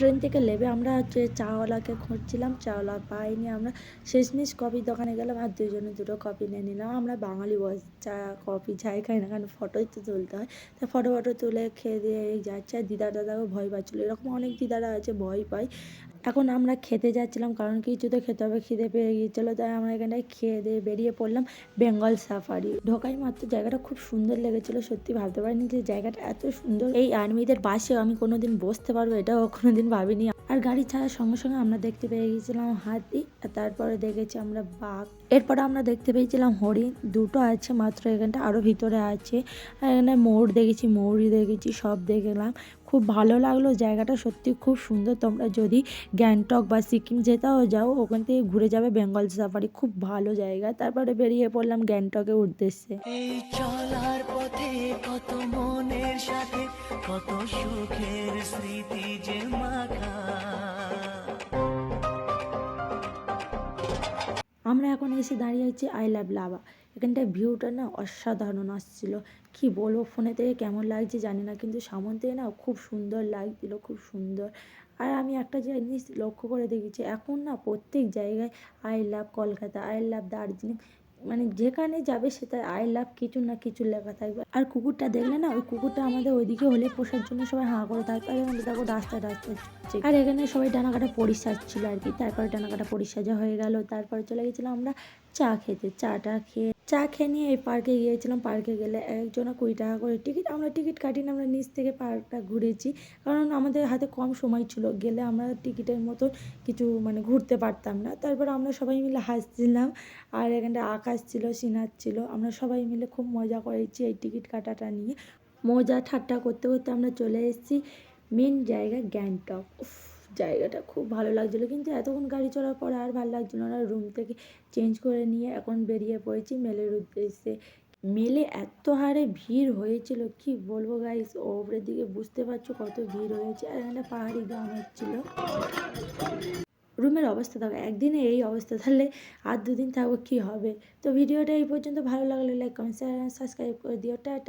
Train থেকে নেমে আমরা হচ্ছে চাওয়ালাকে খুঁজছিলাম, চাওয়ালা পাইনি আমরা। শেষমেশ কফির দোকানে গেলাম আর দুজনে দুটো কফি নিয়ে নিলাম। আমরা বাঙালি বস, চা কফি যাই খাই না কেন ফটোই তো তুলতে হয়। তা ফটো তুলে খেয়ে দিয়ে এই যাচ্ছে। আর দিদা দাদাও ভয় পাচ্ছিলো, এরকম অনেক দিদারা আছে ভয় পায়। এখন আমরা খেতে যাচ্ছিলাম, কারণ কিছু তো খেতে হবে, খিদে পেয়ে গিয়েছিলো। তাই আমরা এখানটায় খেয়ে দিয়ে বেরিয়ে পড়লাম বেঙ্গল সাফারি। ঢোকাই মাত্র জায়গাটা খুব সুন্দর লেগেছিলো, সত্যি ভাবতে পারিনি যে জায়গাটা এত সুন্দর। এই আর্মিদের বাসে আমি কোনোদিন বসতে পারবো এটাও কোনোদিন ভাবিনি। আর গাড়ি ছাড়ার সঙ্গে সঙ্গে আমরা দেখতে পেয়ে গিয়েছিলাম হাতি, আর তারপরে দেখেছি আমরা বাঘ। এরপরে আমরা দেখতে পেয়েছিলাম হরিণ, দুটো আছে মাত্র এখানটা, আরও ভিতরে আছে। আর এখানে মোর দেখেছি, মৌরি দেখেছি, সব দেখলাম। খুব ভালো লাগলো জায়গাটা, সত্যি খুব সুন্দর। তোমরা যদি গ্যাংটক বা সিকিম যেতেও যাও, ওখান থেকে ঘুরে যাবে বেঙ্গল সাফারি, খুব ভালো জায়গা। তারপরে বেরিয়ে পড়লাম গ্যাংটকের উদ্দেশ্যে। এই চলার পথে কত মনের সাথে কত সুখের স্মৃতি যে মাখা। আমরা এখন এসে দাঁড়িয়ে আছি আই লাভ লাভা। এখানটায় ভিউটা না অসাধারণ আসছিল, কি বলবো। ফোনে থেকে কেমন লাগছে জানি না, কিন্তু সামনে থেকে না খুব সুন্দর লাগছিল, খুব সুন্দর। আর আমি একটা জিনিস লক্ষ্য করে দেখেছি, এখন না প্রত্যেক জায়গায় I love Kolkata, I love Darjeeling, মানে যেখানে যাবে সেটা আই লাভ কিছু না কিছু লেখা থাকবে। আর কুকুরটা দেখলে না, ওই কুকুরটা আমাদের ওইদিকে হলে পোষার জন্য সবাই হাঁ করে থাকবে। আর এখানে দেখো রাস্তায় ছুটছে। আর এখানে সবাই ডানাকাটা পরিষ্কার ছিল আর কি। তারপরে ডানাকাটা পরিষ্কার হয়ে গেল, তারপরে চলে গেছিলাম আমরা চা খেতে। চা খেয়ে নিয়ে এই পার্কে গিয়েছিলাম। পার্কে গেলে একজনা 20 টাকা করে টিকিট। আমরা টিকিট কাটিনি, আমরা নিচ থেকে পার্কটা ঘুরেছি, কারণ আমাদের হাতে কম সময় ছিল, গেলে আমরা টিকিটের মতো কিছু মানে ঘুরতে পারতাম না। তারপর আমরা সবাই মিলে হাসছিলাম, আর এখানটা আকাশ ছিল, সিনার ছিল। আমরা সবাই মিলে খুব মজা করেছি এই টিকিট কাটাটা নিয়ে। মজা ঠাট্টা করতে করতে আমরা চলে এসেছি মেন জায়গা গ্যাংটক। উফ, জায়গাটা খুব ভালো লাগছিলো, কিন্তু এতক্ষণ গাড়ি চলার পরে আর ভালো লাগছিলো না। রুম থেকে চেঞ্জ করে নিয়ে এখন বেরিয়ে পড়েছি মেলের উদ্দেশ্যে। মেলে এত হারে ভিড় হয়েছিল, কি বলবো গাইস, ওপরের দিকে বুঝতে পারছো কত ভিড় হয়েছে। আর এখানে পাহাড়ি গান হচ্ছিল। রুমের অবস্থা দেখো, একদিনে এই অবস্থা, তাহলে আর দুদিন থাকবো কি হবে। তো ভিডিওটা এই পর্যন্ত, ভালো লাগলে লাইক কমেন্ট শেয়ার সাবস্ক্রাইব করে দিও। টাটা।